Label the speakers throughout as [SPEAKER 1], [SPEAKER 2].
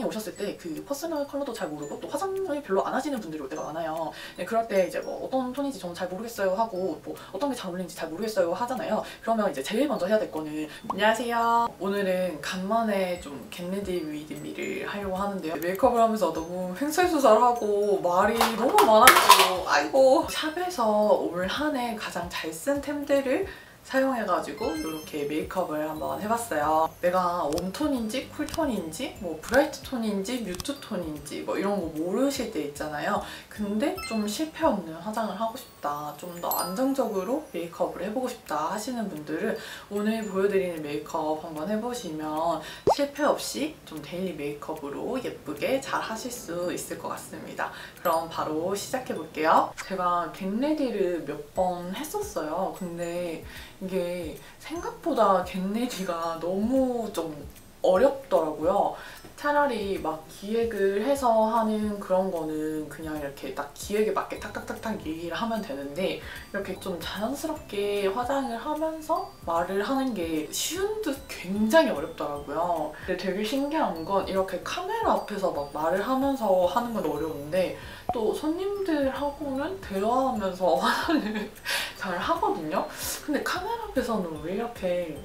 [SPEAKER 1] 화장에 오셨을 때 그 퍼스널 컬러도 잘 모르고 또 화장을 별로 안 하시는 분들이 올 때가 많아요. 네, 그럴 때 이제 뭐 어떤 톤인지 저는 잘 모르겠어요 하고 뭐 어떤 게 잘 어울리는지 잘 모르겠어요 하잖아요. 그러면 이제 제일 먼저 해야 될 거는 안녕하세요. 오늘은 간만에 좀 겟레디 위드 미를 하려고 하는데요. 메이크업을 하면서 너무 횡설수설하고 말이 너무 많아가지고 아이고 샵에서 올 한 해 가장 잘 쓴 템들을 사용해가지고 이렇게 메이크업을 한번 해봤어요. 내가 웜톤인지 쿨톤인지 뭐 브라이트 톤인지 뮤트 톤인지 뭐 이런 거 모르실 때 있잖아요. 근데 좀 실패 없는 화장을 하고 싶다, 좀 더 안정적으로 메이크업을 해보고 싶다 하시는 분들은 오늘 보여드리는 메이크업 한번 해보시면 실패 없이 좀 데일리 메이크업으로 예쁘게 잘 하실 수 있을 것 같습니다. 그럼 바로 시작해볼게요. 제가 겟레디를 몇 번 했었어요. 근데 이게 생각보다 겟레디가 너무 좀 어렵더라고요. 차라리 막 기획을 해서 하는 그런 거는 그냥 이렇게 딱 기획에 맞게 탁탁탁탁 얘기를 하면 되는데 이렇게 좀 자연스럽게 화장을 하면서 말을 하는 게 쉬운 듯 굉장히 어렵더라고요. 근데 되게 신기한 건 이렇게 카메라 앞에서 막 말을 하면서 하는 건 어려운데 또 손님들하고는 대화하면서 화장을 잘 하거든요. 근데 카메라 앞에서는 왜 이렇게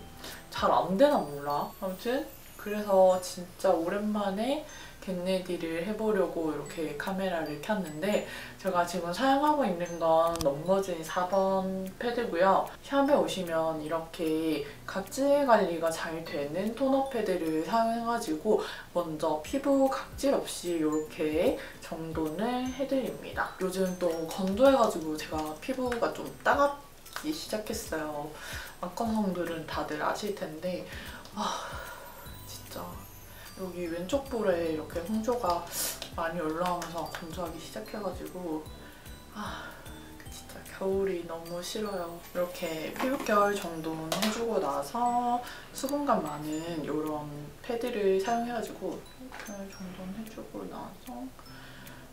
[SPEAKER 1] 잘 안 되나 몰라. 아무튼 그래서 진짜 오랜만에 겟레디를 해보려고 이렇게 카메라를 켰는데 제가 지금 사용하고 있는 건 넘버진 4번 패드고요. 샵에 오시면 이렇게 각질 관리가 잘 되는 토너 패드를 사용해가지고 먼저 피부 각질 없이 이렇게 정돈을 해드립니다. 요즘 또 건조해가지고 제가 피부가 좀 따갑기 시작했어요. 악건성들은 다들 아실 텐데 진짜 여기 왼쪽 볼에 이렇게 홍조가 많이 올라오면서 건조하기 시작해가지고 진짜 겨울이 너무 싫어요. 이렇게 피부결 정돈해주고 나서 수분감 많은 이런 패드를 사용해가지고 피부결 정돈해주고 나서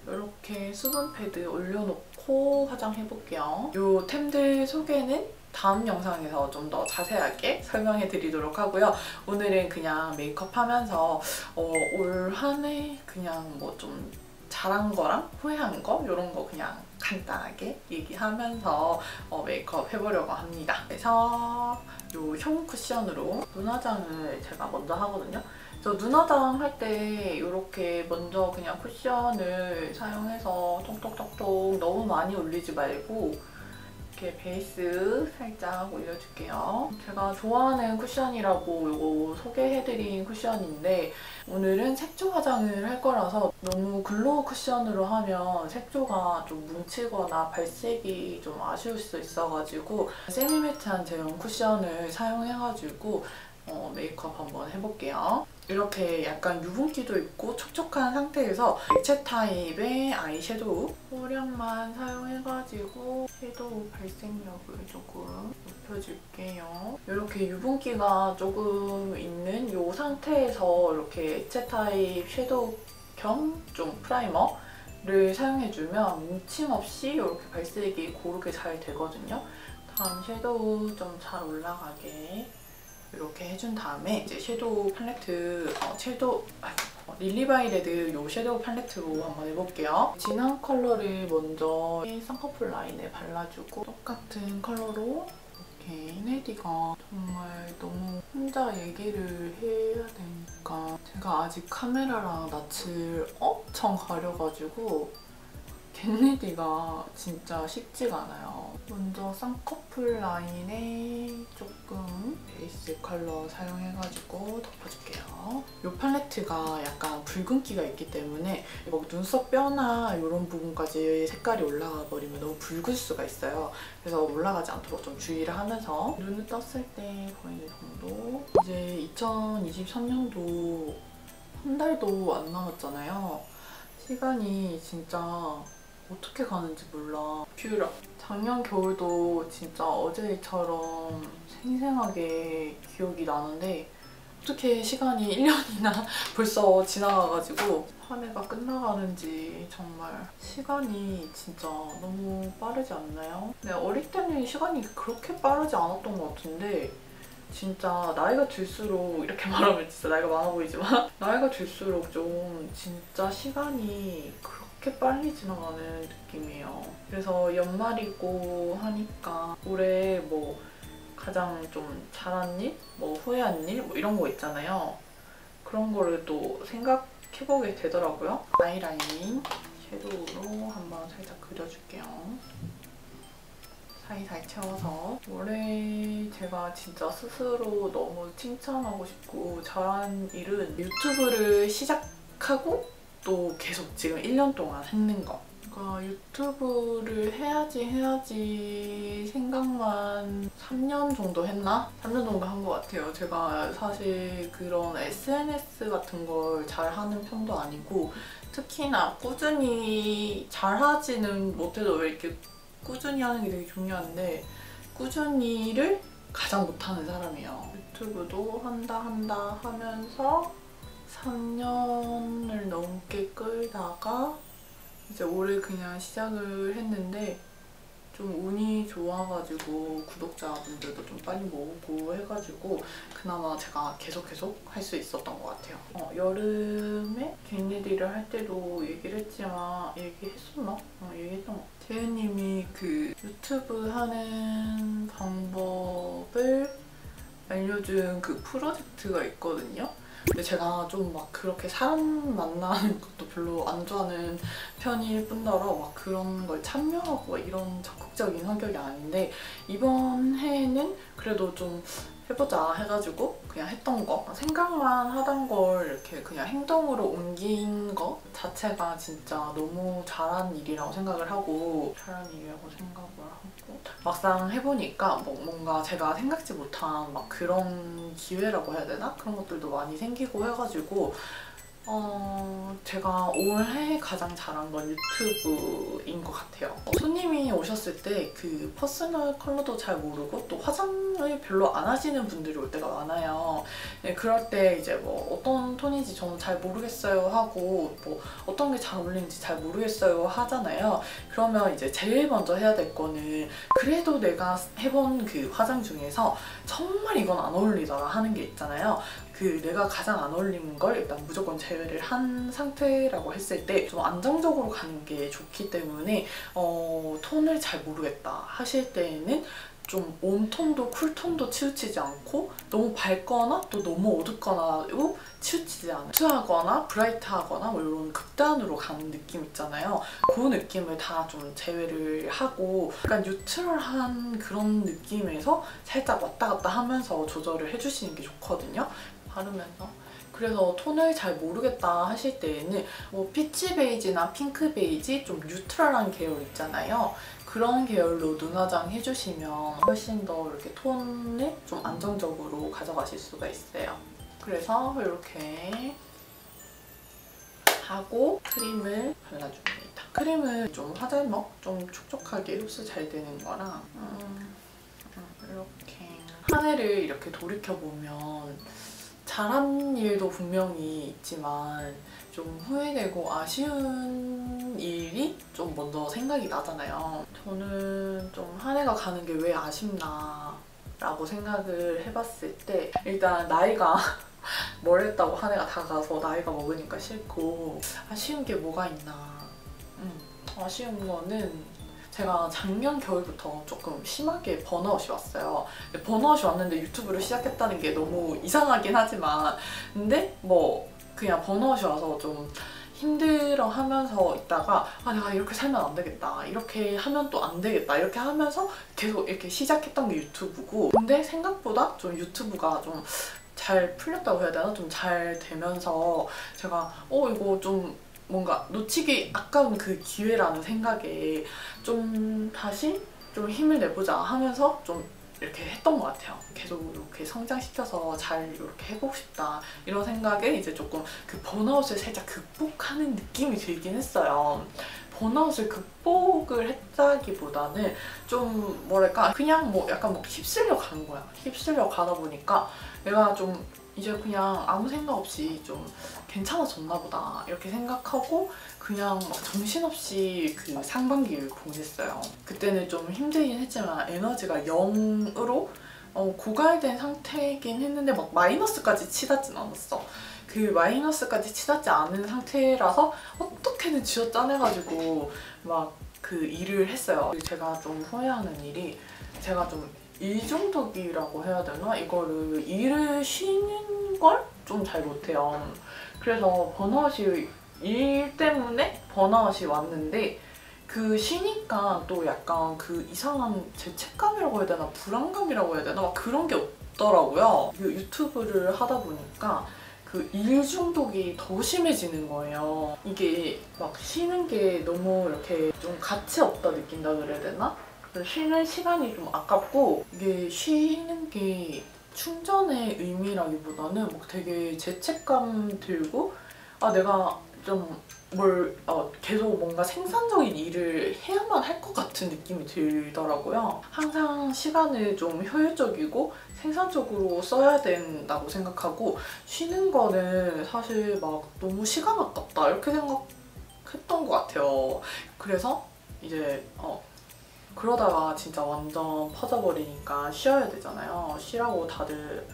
[SPEAKER 1] 이렇게 수분 패드 올려놓고 화장해볼게요. 이 템들 소개는 다음 영상에서 좀 더 자세하게 설명해드리도록 하고요. 오늘은 그냥 메이크업 하면서 올 한 해 그냥 뭐 좀 잘한 거랑 후회한 거 이런 거 그냥 간단하게 얘기하면서 메이크업 해보려고 합니다. 그래서 이 흉 쿠션으로 눈화장을 제가 먼저 하거든요. 저 눈화장 할 때 이렇게 먼저 그냥 쿠션을 사용해서 톡톡톡톡 너무 많이 올리지 말고 이렇게 베이스 살짝 올려줄게요. 제가 좋아하는 쿠션이라고 이거 소개해드린 쿠션인데 오늘은 색조 화장을 할 거라서 너무 글로우 쿠션으로 하면 색조가 좀 뭉치거나 발색이 좀 아쉬울 수 있어가지고 세미매트한 제형 쿠션을 사용해가지고 메이크업 한번 해볼게요. 이렇게 약간 유분기도 있고 촉촉한 상태에서 액체 타입의 아이섀도우 소량만 사용해가지고 섀도우 발색력을 조금 높여줄게요. 이렇게 유분기가 조금 있는 이 상태에서 이렇게 액체 타입 섀도우 겸 좀 프라이머를 사용해주면 뭉침 없이 이렇게 발색이 고르게 잘 되거든요. 다음 섀도우 좀 잘 올라가게 이렇게 해준 다음에 이제 섀도우 팔레트 릴리바이레드 이 섀도우 팔레트로 한번 해볼게요. 진한 컬러를 먼저 쌍꺼풀 라인에 발라주고 똑같은 컬러로 이렇게 겟레디가 정말 너무 혼자 얘기를 해야 되니까 제가 아직 카메라랑 낯을 엄청 가려가지고 겟레디가 진짜 쉽지가 않아요. 먼저 쌍꺼풀 라인에 조금 베이스 컬러 사용해가지고 덮어줄게요. 이 팔레트가 약간 붉은기가 있기 때문에 뭐 눈썹 뼈나 이런 부분까지 색깔이 올라가 버리면 너무 붉을 수가 있어요. 그래서 올라가지 않도록 좀 주의를 하면서 눈을 떴을 때 보이는 정도. 이제 2023년도 한 달도 안 남았잖아요. 시간이 진짜 어떻게 가는지 몰라. 뷰러. 작년 겨울도 진짜 어제처럼 생생하게 기억이 나는데 어떻게 시간이 1년이나 벌써 지나가가지고 한 해가 끝나가는지 정말 시간이 진짜 너무 빠르지 않나요? 네, 어릴 때는 시간이 그렇게 빠르지 않았던 것 같은데 진짜 나이가 들수록 이렇게 말하면 진짜 나이가 많아 보이지만 나이가 들수록 좀 진짜 시간이 그렇게 빨리 지나가는 느낌이에요. 그래서 연말이고 하니까 올해 뭐 가장 좀 잘한 일, 뭐 후회한 일, 뭐 이런 거 있잖아요. 그런 거를 또 생각해보게 되더라고요. 아이라인 섀도우로 한번 살짝 그려줄게요. 사이사이 채워서. 올해 제가 진짜 스스로 너무 칭찬하고 싶고 잘한 일은 유튜브를 시작하고 또 계속 지금 1년 동안 했는 거. 그러니까 유튜브를 해야지 생각만 3년 정도 했나? 3년 정도 한 것 같아요. 제가 사실 그런 SNS 같은 걸 잘하는 편도 아니고 특히나 꾸준히 잘하지는 못해도 왜 이렇게 꾸준히 하는 게 되게 중요한데 꾸준히를 가장 못하는 사람이에요. 유튜브도 한다 하면서 3년을 넘게 끌다가 이제 올해 그냥 시작을 했는데 좀 운이 좋아가지고 구독자분들도 좀 빨리 모으고 해가지고 그나마 제가 계속 할 수 있었던 것 같아요. 여름에 갱리디를 할 때도 얘기를 했지만 얘기했었나? 얘기했던 것 같아요. 재은님이 그 유튜브 하는 방법을 알려준 그 프로젝트가 있거든요. 근데 제가 좀 막 그렇게 사람 만나는 것도 별로 안 좋아하는 편일 뿐더러 막 그런 걸 참여하고 막 이런 적극적인 성격이 아닌데 이번 해에는 그래도 좀 해보자 해가지고 그냥 했던 거, 생각만 하던 걸 이렇게 그냥 행동으로 옮긴 거 자체가 진짜 너무 잘한 일이라고 생각을 하고 막상 해보니까 뭔가 제가 생각지 못한 막 그런 기회라고 해야 되나? 그런 것들도 많이 생기고 해가지고 제가 올해 가장 잘한 건 유튜브인 것 같아요. 손님이 오셨을 때 그 퍼스널 컬러도 잘 모르고 또 화장을 별로 안 하시는 분들이 올 때가 많아요. 네, 그럴 때 이제 뭐 어떤 톤인지 저는 잘 모르겠어요 하고 뭐 어떤 게 잘 어울리는지 잘 모르겠어요 하잖아요. 그러면 이제 제일 먼저 해야 될 거는 그래도 내가 해본 그 화장 중에서 정말 이건 안 어울리더라 하는 게 있잖아요. 그 내가 가장 안 어울리는 걸 일단 무조건 제외를 한 상태라고 했을 때 좀 안정적으로 가는 게 좋기 때문에 톤을 잘 모르겠다 하실 때에는 좀 웜톤도 쿨톤도 치우치지 않고 너무 밝거나 또 너무 어둡거나로 치우치지 않아요. 투하거나 브라이트하거나 뭐 이런 극단으로 가는 느낌 있잖아요. 그 느낌을 다 좀 제외를 하고 약간 뉴트럴한 그런 느낌에서 살짝 왔다 갔다 하면서 조절을 해주시는 게 좋거든요. 바르면서. 그래서 톤을 잘 모르겠다 하실 때에는 뭐 피치 베이지나 핑크 베이지 좀 뉴트럴한 계열 있잖아요. 그런 계열로 눈화장 해주시면 훨씬 더 이렇게 톤을 좀 안정적으로 가져가실 수가 있어요. 그래서 이렇게 하고 크림을 발라줍니다. 크림은 좀 화잘먹, 좀 촉촉하게 흡수 잘 되는 거랑 이렇게 한 해를 이렇게 돌이켜보면 잘한 일도 분명히 있지만 좀 후회되고 아쉬운 일이 좀 먼저 생각이 나잖아요. 저는 좀 한 해가 가는 게 왜 아쉽나 라고 생각을 해봤을 때 일단 나이가 뭘 했다고 한 해가 다 가서 나이가 먹으니까 싫고 아쉬운 게 뭐가 있나. 아쉬운 거는 제가 작년 겨울부터 조금 심하게 번아웃이 왔어요. 번아웃이 왔는데 유튜브를 시작했다는 게 너무 이상하긴 하지만 근데 뭐 그냥 번아웃이 와서 좀 힘들어 하면서 있다가 내가 이렇게 살면 안 되겠다, 이렇게 하면 또 안 되겠다, 이렇게 하면서 계속 이렇게 시작했던 게 유튜브고 근데 생각보다 좀 유튜브가 좀 잘 풀렸다고 해야 되나? 좀 잘 되면서 제가 이거 좀 뭔가 놓치기 아까운 그 기회라는 생각에 좀 다시 좀 힘을 내보자 하면서 좀 이렇게 했던 것 같아요. 계속 이렇게 성장시켜서 잘 이렇게 해보고 싶다 이런 생각에 이제 조금 그 번아웃을 살짝 극복하는 느낌이 들긴 했어요. 번아웃을 극복을 했다기보다는 좀 뭐랄까 그냥 뭐 약간 뭐 휩쓸려 가는 거야. 휩쓸려 가다 보니까 내가 좀 이제 그냥 아무 생각 없이 좀 괜찮아졌나 보다 이렇게 생각하고 그냥 막 정신없이 그 상반기를 보냈어요. 그때는 좀 힘들긴 했지만 에너지가 0으로 고갈된 상태이긴 했는데 막 마이너스까지 치닫진 않았어. 그 마이너스까지 치닫지 않은 상태라서 어떻게든 쥐어짜내가지고 막 그 일을 했어요. 제가 좀 후회하는 일이, 제가 좀 일중독이라고 해야 되나? 이거를 일을 쉬는 걸 좀 잘 못해요. 그래서 번아웃이, 일 때문에 번아웃이 왔는데 그 쉬니까 또 약간 그 이상한 죄책감이라고 해야 되나 불안감이라고 해야 되나 막 그런 게 없더라고요. 그 유튜브를 하다 보니까 그 일 중독이 더 심해지는 거예요. 이게 막 쉬는 게 너무 이렇게 좀 가치 없다 느낀다 그래야 되나? 쉬는 시간이 좀 아깝고, 이게 쉬는 게 충전의 의미라기보다는 막 되게 죄책감 들고, 아 내가 좀 계속 뭔가 생산적인 일을 해야만 할 것 같은 느낌이 들더라고요. 항상 시간을 좀 효율적이고 생산적으로 써야 된다고 생각하고, 쉬는 거는 사실 막 너무 시간 아깝다 이렇게 생각했던 것 같아요. 그래서 이제 그러다가 진짜 완전 퍼져버리니까 쉬어야 되잖아요. 쉬라고 다들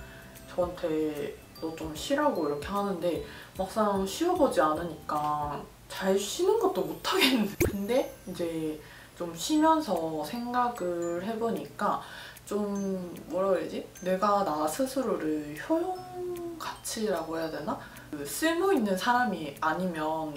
[SPEAKER 1] 저한테 너 좀 쉬라고 이렇게 하는데 막상 쉬어보지 않으니까 잘 쉬는 것도 못하겠는데. 근데 이제 좀 쉬면서 생각을 해보니까 좀 뭐라 그러지? 내가 나 스스로를 효용 가치라고 해야 되나? 그 쓸모 있는 사람이 아니면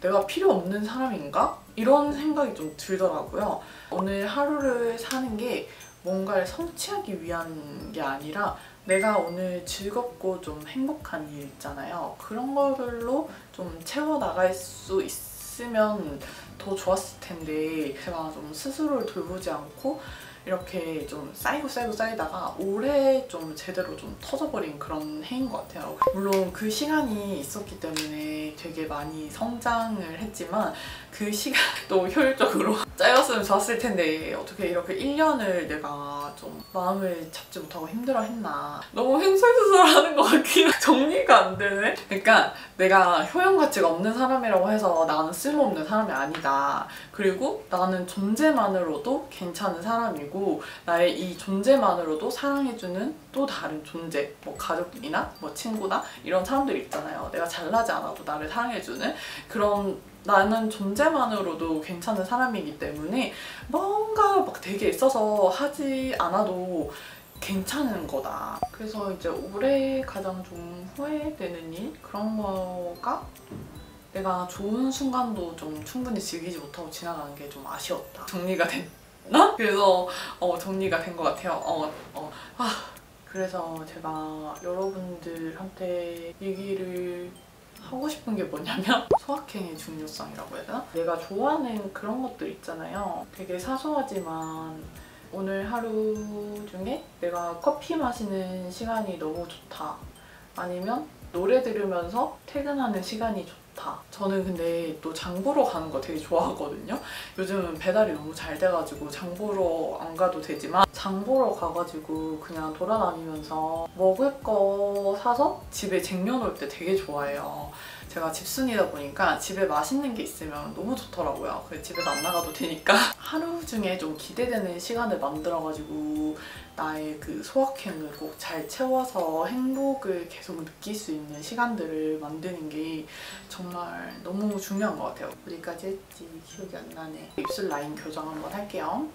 [SPEAKER 1] 내가 필요 없는 사람인가? 이런 생각이 좀 들더라고요. 오늘 하루를 사는 게 뭔가를 성취하기 위한 게 아니라 내가 오늘 즐겁고 좀 행복한 일 있잖아요. 그런 걸로 좀 채워나갈 수 있으면 더 좋았을 텐데, 제가 좀 스스로를 돌보지 않고 이렇게 좀 쌓이다가 올해 좀 제대로 좀 터져버린 그런 해인 것 같아요. 물론 그 시간이 있었기 때문에 되게 많이 성장을 했지만 그 시간도 효율적으로 짜였으면 좋았을 텐데 어떻게 이렇게 1년을 내가 좀 마음을 잡지 못하고 힘들어했나. 너무 횡설수설하는 것 같긴 해. 정리가 안 되네. 그러니까 내가 효용 가치가 없는 사람이라고 해서 나는 쓸모없는 사람이 아니다. 그리고 나는 존재만으로도 괜찮은 사람이고, 나의 이 존재만으로도 사랑해주는 또 다른 존재, 뭐 가족이나 뭐 친구나 이런 사람들 있잖아요. 내가 잘나지 않아도 나를 사랑해주는 그런, 나는 존재만으로도 괜찮은 사람이기 때문에 뭔가 막 되게 있어서 하지 않아도 괜찮은 거다. 그래서 이제 올해 가장 좀 후회되는 일? 그런 거가 내가 좋은 순간도 좀 충분히 즐기지 못하고 지나가는 게 좀 아쉬웠다. 정리가 됐나? 그래서 정리가 된 것 같아요. 그래서 제가 여러분들한테 얘기를 하고 싶은 게 뭐냐면 소확행의 중요성이라고 해야 되나? 내가 좋아하는 그런 것들 있잖아요. 되게 사소하지만 오늘 하루 중에 내가 커피 마시는 시간이 너무 좋다. 아니면 노래 들으면서 퇴근하는 시간이 좋다. 저는 근데 또 장 보러 가는 거 되게 좋아하거든요. 요즘은 배달이 너무 잘 돼가지고 장 보러 안 가도 되지만 장 보러 가가지고 그냥 돌아다니면서 먹을 거 사서 집에 쟁여놓을 때 되게 좋아해요. 제가 집순이다 보니까 집에 맛있는 게 있으면 너무 좋더라고요. 그래서 집에서 안 나가도 되니까 하루 중에 좀 기대되는 시간을 만들어가지고 나의 그 소확행을 꼭 잘 채워서 행복을 계속 느낄 수 있는 시간들을 만드는 게 정말 너무 중요한 것 같아요. 어디까지 했지? 기억이 안 나네. 입술 라인 교정 한번 할게요.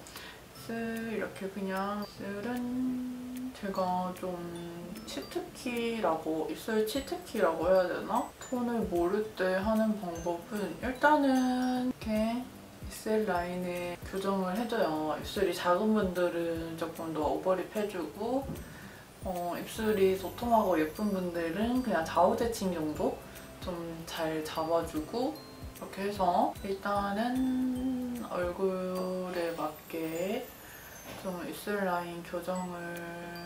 [SPEAKER 1] 입술 이렇게 그냥, 입술은 제가 좀 치트키라고, 입술 치트키라고 해야 되나? 톤을 모를 때 하는 방법은 일단은 이렇게 입술 라인에 교정을 해줘요. 입술이 작은 분들은 조금 더 오버립 해주고, 입술이 도톰하고 예쁜 분들은 그냥 좌우대칭 정도 좀 잘 잡아주고, 이렇게 해서 일단은 얼굴에 맞게 좀 입술 라인 교정을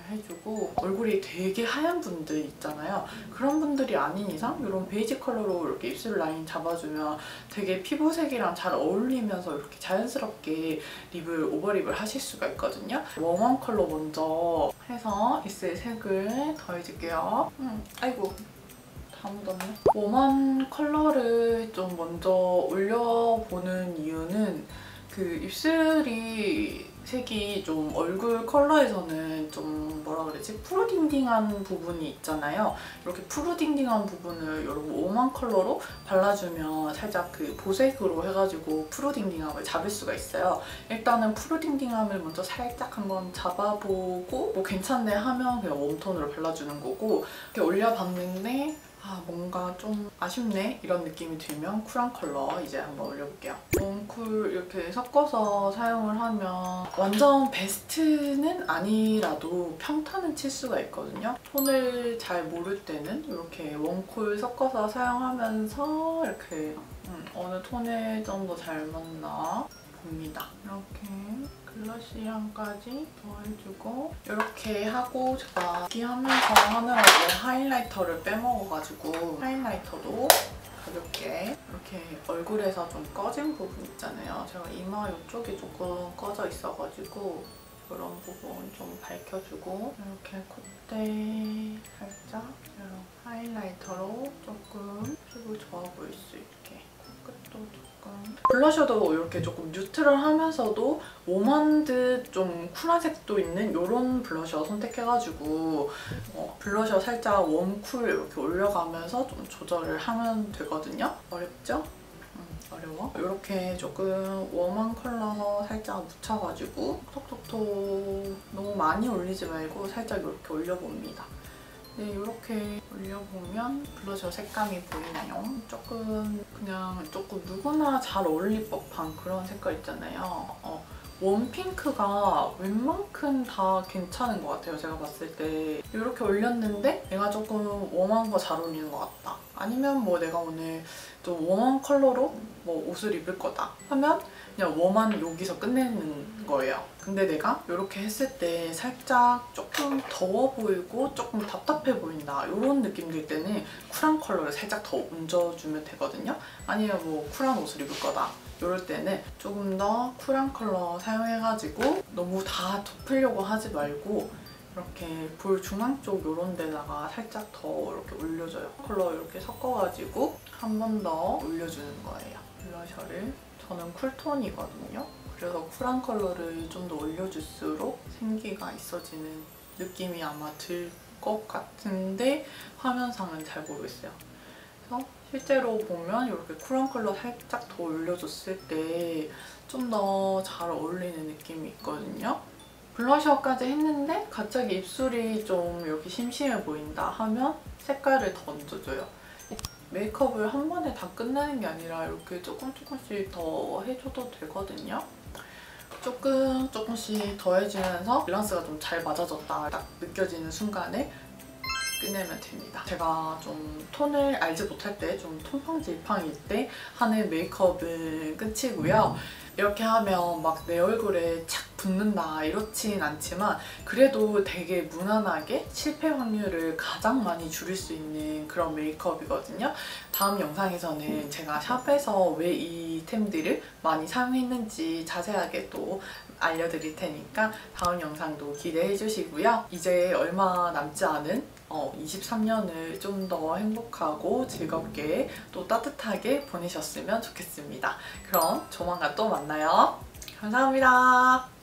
[SPEAKER 1] 해주고, 얼굴이 되게 하얀 분들 있잖아요. 그런 분들이 아닌 이상 이런 베이지 컬러로 이렇게 입술 라인 잡아주면 되게 피부색이랑 잘 어울리면서 이렇게 자연스럽게 립을 오버립을 하실 수가 있거든요. 웜한 컬러 먼저 해서 입술 색을 더해줄게요. 아이고 다 묻었네. 웜한 컬러를 좀 먼저 올려보는 이유는 그 입술이 색이 좀 얼굴 컬러에서는 좀 뭐라 그러지? 푸르딩딩한 부분이 있잖아요. 이렇게 푸르딩딩한 부분을 이런 웜한 컬러로 발라주면 살짝 그 보색으로 해가지고 푸르딩딩함을 잡을 수가 있어요. 일단은 푸르딩딩함을 먼저 살짝 한번 잡아보고 뭐 괜찮네 하면 그냥 웜톤으로 발라주는 거고, 이렇게 올려봤는데 뭔가 좀 아쉽네 이런 느낌이 들면 쿨한 컬러 이제 한번 올려볼게요. 웜쿨 이렇게 섞어서 사용을 하면 완전 베스트는 아니라도 평타는 칠 수가 있거든요. 톤을 잘 모를 때는 이렇게 웜쿨 섞어서 사용하면서 이렇게 어느 톤에 좀 더 잘 맞나 봅니다. 이렇게 글러시향까지 더해주고, 이렇게 하고 제가 느끼하면서 하느라고 하이라이터를 빼먹어가지고 하이라이터도 가볍게 이렇게 얼굴에서 좀 꺼진 부분 있잖아요. 제가 이마 이쪽이 조금 꺼져 있어가지고 그런 부분 좀 밝혀주고, 이렇게 콧대 살짝 이런 하이라이터로 조금 피부 좋아 보일 수 있게 코끝도 조금. 블러셔도 이렇게 조금 뉴트럴하면서도 웜한 듯 좀 쿨한 색도 있는 이런 블러셔 선택해가지고 블러셔 살짝 웜쿨 이렇게 올려가면서 좀 조절을 하면 되거든요. 어렵죠? 어려워? 이렇게 조금 웜한 컬러 살짝 묻혀가지고 톡톡톡 너무 많이 올리지 말고 살짝 이렇게 올려봅니다. 네, 이렇게 올려보면 블러셔 색감이 보이나요? 그냥 조금 누구나 잘 어울릴 법한 그런 색깔 있잖아요. 웜핑크가 웬만큼 다 괜찮은 것 같아요. 제가 봤을 때 이렇게 올렸는데 내가 조금 웜한 거 잘 어울리는 것 같다. 아니면 뭐 내가 오늘 좀 웜한 컬러로 뭐 옷을 입을 거다 하면 그냥 웜한 여기서 끝내는 거예요. 근데 내가 이렇게 했을 때 살짝 조금 더워 보이고 조금 답답해 보인다 이런 느낌 들 때는 쿨한 컬러를 살짝 더 얹어주면 되거든요. 아니면 뭐 쿨한 옷을 입을 거다 이럴 때는 조금 더 쿨한 컬러 사용해가지고 너무 다 덮으려고 하지 말고 이렇게 볼 중앙 쪽 이런 데다가 살짝 더 이렇게 올려줘요. 컬러 이렇게 섞어가지고 한 번 더 올려주는 거예요. 블러셔를. 저는 쿨톤이거든요. 그래서 쿨한 컬러를 좀 더 올려줄수록 생기가 있어지는 느낌이 아마 들 것 같은데 화면상은 잘 모르겠어요. 그래서 실제로 보면 이렇게 쿨한 컬러 살짝 더 올려줬을 때 좀 더 잘 어울리는 느낌이 있거든요. 블러셔까지 했는데 갑자기 입술이 좀 이렇게 심심해 보인다 하면 색깔을 더 얹어줘요. 메이크업을 한 번에 다 끝내는 게 아니라 이렇게 조금씩 더 해줘도 되거든요. 조금씩 더 해주면서 밸런스가 좀 잘 맞아졌다 딱 느껴지는 순간에 끝내면 됩니다. 제가 좀 톤을 알지 못할 때, 좀 톤팡질팡일 때 하는 메이크업은 끝이고요. 이렇게 하면 막 내 얼굴에 착 붙는다 이렇진 않지만 그래도 되게 무난하게 실패 확률을 가장 많이 줄일 수 있는 그런 메이크업이거든요. 다음 영상에서는 제가 샵에서 왜 이 템들을 많이 사용했는지 자세하게 또 알려드릴 테니까 다음 영상도 기대해 주시고요. 이제 얼마 남지 않은 23년을 좀 더 행복하고 즐겁게 또 따뜻하게 보내셨으면 좋겠습니다. 그럼 조만간 또 만나요. 감사합니다.